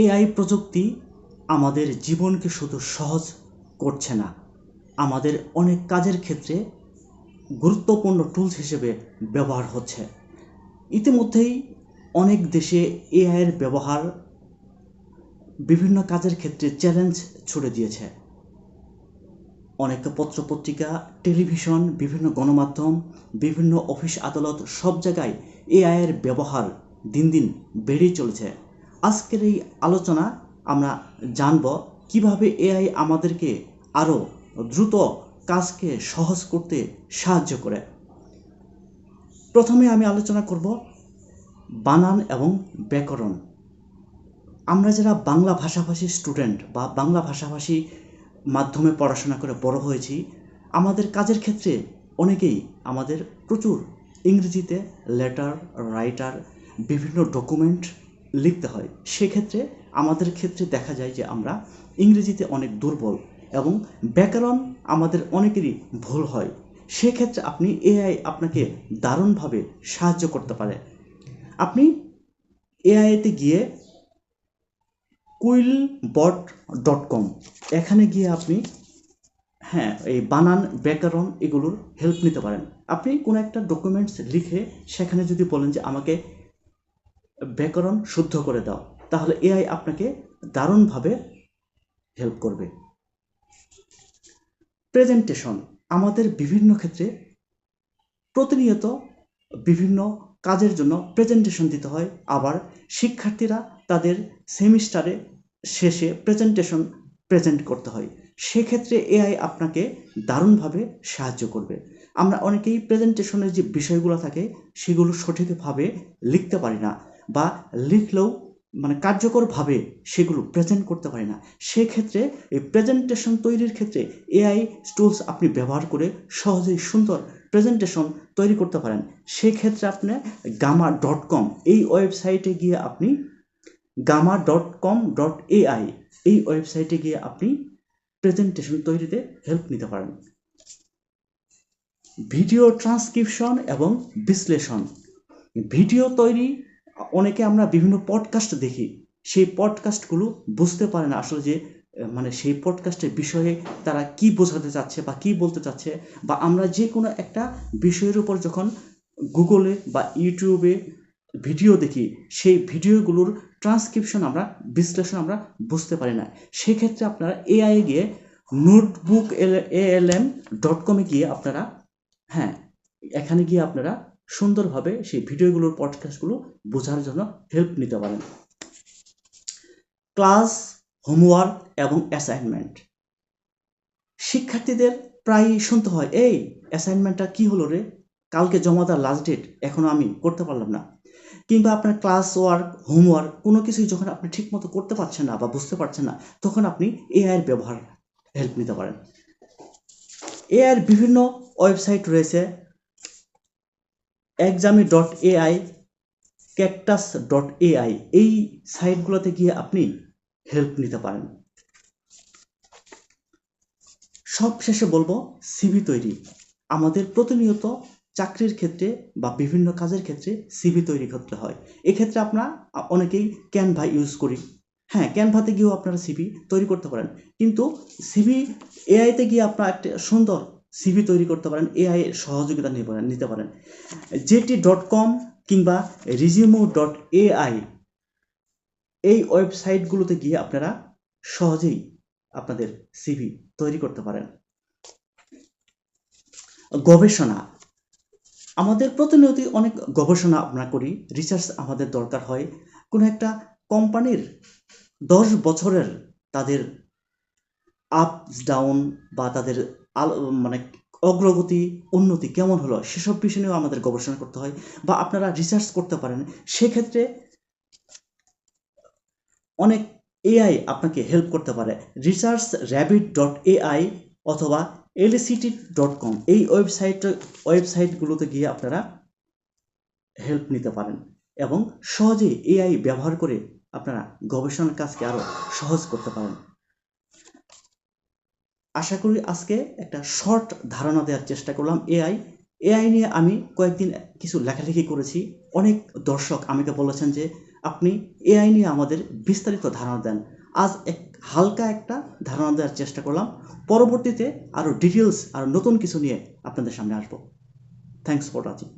AI প্রযুক্তি আমাদের জীবনকে শুধু সহজ করছে না, আমাদের অনেক কাজের ক্ষেত্রে গুরুত্বপূর্ণ টুলস হিসেবে ব্যবহার হচ্ছে। ইতিমধ্যেই অনেক দেশে এআইয়ের ব্যবহার বিভিন্ন কাজের ক্ষেত্রে চ্যালেঞ্জ ছুড়ে দিয়েছে। অনেক পত্রপত্রিকা, টেলিভিশন, বিভিন্ন গণমাধ্যম, বিভিন্ন অফিস আদালত সব জায়গায় এআইয়ের ব্যবহার দিন দিন বেড়েই চলেছে। আজকের এই আলোচনা আমরা জানব কিভাবে এআই আমাদেরকে আরও দ্রুত কাজকে সহজ করতে সাহায্য করে। প্রথমে আমি আলোচনা করব বানান এবং ব্যাকরণ। আমরা যারা বাংলা ভাষাভাষী স্টুডেন্ট বা বাংলা ভাষাভাষী মাধ্যমে পড়াশোনা করে বড় হয়েছি, আমাদের কাজের ক্ষেত্রে অনেকেই আমাদের প্রচুর ইংরেজিতে লেটার, রাইটার, বিভিন্ন ডকুমেন্ট লিখতে হয়। সেক্ষেত্রে আমাদের ক্ষেত্রে দেখা যায় যে আমরা ইংরেজিতে অনেক দুর্বল এবং ব্যাকরণ আমাদের অনেকেরই ভুল হয়। সেক্ষেত্রে আপনি এআই আপনাকে দারুণভাবে সাহায্য করতে পারে। আপনি এআইতে গিয়ে quillbot.com এখানে গিয়ে আপনি এই বানান, ব্যাকরণ এগুলোর হেল্প নিতে পারেন। আপনি কোনো একটা ডকুমেন্টস লিখে সেখানে যদি বলেন যে আমাকে ব্যাকরণ শুদ্ধ করে দাও, তাহলে এআই আপনাকে দারুণভাবে হেল্প করবে। প্রেজেন্টেশন আমাদের বিভিন্ন ক্ষেত্রে প্রতিনিয়ত বিভিন্ন কাজের জন্য প্রেজেন্টেশন দিতে হয়। আবার শিক্ষার্থীরা তাদের সেমিস্টারে শেষে প্রেজেন্টেশন প্রেজেন্ট করতে হয়। সেক্ষেত্রে এআই আপনাকে দারুণভাবে সাহায্য করবে। আমরা অনেকেই প্রেজেন্টেশনের যে বিষয়গুলো থাকে সেগুলো সঠিকভাবে লিখতে পারি না, বা লিখলেও কার্যকরভাবে সেগুলো প্রেজেন্ট করতে পারি না। সেক্ষেত্রে এই প্রেজেন্টেশন তৈরির ক্ষেত্রে এআই টুলস আপনি ব্যবহার করে সহজেই সুন্দর প্রেজেন্টেশন তৈরি করতে পারেন। সেক্ষেত্রে আপনি gamma.com এই ওয়েবসাইটে গিয়ে আপনি gamma.com.ai এই ওয়েবসাইটে গিয়ে আপনি প্রেজেন্টেশন তৈরিতে হেল্প নিতে পারেন। ভিডিও ট্রান্সক্রিপশন এবং বিশ্লেষণ। ভিডিও তৈরি, অনেকে আমরা বিভিন্ন পডকাস্ট দেখি, সেই পডকাস্টগুলো বুঝতে পারে না আসলে যে সেই পডকাস্টের বিষয়ে তারা কি বোঝাতে চাচ্ছে বা কি বলতে চাচ্ছে। বা আমরা যে কোনো একটা বিষয়ের উপর যখন গুগলে বা ইউটিউবে ভিডিও দেখি, সেই ভিডিওগুলোর ট্রান্সক্রিপশন বিশ্লেষণ আমরা বুঝতে পারি না। সেক্ষেত্রে আপনারা এআই গিয়ে notebook.alm.com গিয়ে আপনারা এখানে গিয়ে আপনারা সুন্দরভাবে সেই ভিডিওগুলোর পডকাস্টগুলো বোঝার জন্য হেল্প নিতে পারেন। ক্লাস, হোমওয়ার্ক এবং অ্যাসাইনমেন্ট। শিক্ষার্থীদের প্রায়ই শুনতে হয়, এই অ্যাসাইনমেন্টটা কি হলো রে, কালকে জমা দেওয়ার লাস্ট ডেট, এখনো আমি করতে পারলাম না। কিংবা আপনার ক্লাস ওয়ার্ক, হোমওয়ার্ক কোনো কিছুই যখন আপনি ঠিকমতো করতে পারছেন না বা বুঝতে পারছেন না, তখন আপনি এআইয়ের ব্যবহার হেল্প নিতে পারেন। এআইয়ের বিভিন্ন ওয়েবসাইট রয়েছে, exami.ai, cactus.ai এই সাইটগুলোতে গিয়ে আপনি হেল্প নিতে পারেন। সব শেষে বলবো সিভি তৈরি। আমাদের প্রতিনিয়ত চাকরির ক্ষেত্রে বা বিভিন্ন কাজের ক্ষেত্রে সিভি তৈরি করতে হয়। এক্ষেত্রে আমরা অনেকেই ক্যানভা ইউজ করি। ক্যানভাতে গিয়েও আপনারা সিভি তৈরি করতে পারেন, কিন্তু সিভি এআইতে গিয়ে আপনারা একটা সুন্দর সিভি তৈরি করতে পারেন, এআই এর সহযোগিতা নিতে পারেন। jt.com কিংবা resume.ai এই ওয়েবসাইটগুলোতে গিয়ে আপনারা সহজেই আপনাদের সিভি তৈরি করতে পারেন। গবেষণা, আমাদের প্রতিনিয়ত অনেক গবেষণা আমরা করি, রিসার্চ আমাদের দরকার হয়। কোনো একটা কোম্পানির 10 বছরের তাদের আপস ডাউন বা তাদের অগ্রগতি, উন্নতি কেমন হলো, সেসব বিষয় নিয়েও আমাদের গবেষণা করতে হয় বা আপনারা রিসার্চ করতে পারেন। সেক্ষেত্রে অনেক এআই আপনাকে হেল্প করতে পারে। researchrabbit.ai অথবা lct.com এই ওয়েবসাইটগুলোতে গিয়ে আপনারা হেল্প নিতে পারেন এবং সহজে এআই ব্যবহার করে আপনারা গবেষণার কাজকে আরও সহজ করতে পারেন। আশা করি আজকে একটা শর্ট ধারণা দেওয়ার চেষ্টা করলাম এআই নিয়ে। আমি কয়েকদিন কিছু লেখালেখি করেছি। অনেক দর্শক আমাকে বলেছেন যে আপনি এআই নিয়ে আমাদের বিস্তারিত ধারণা দেন। আজ হালকা একটা ধারণা দেওয়ার চেষ্টা করলাম, পরবর্তীতে আরও ডিটেলস আর নতুন কিছু নিয়ে আপনাদের সামনে আসবো। Thanks for watching.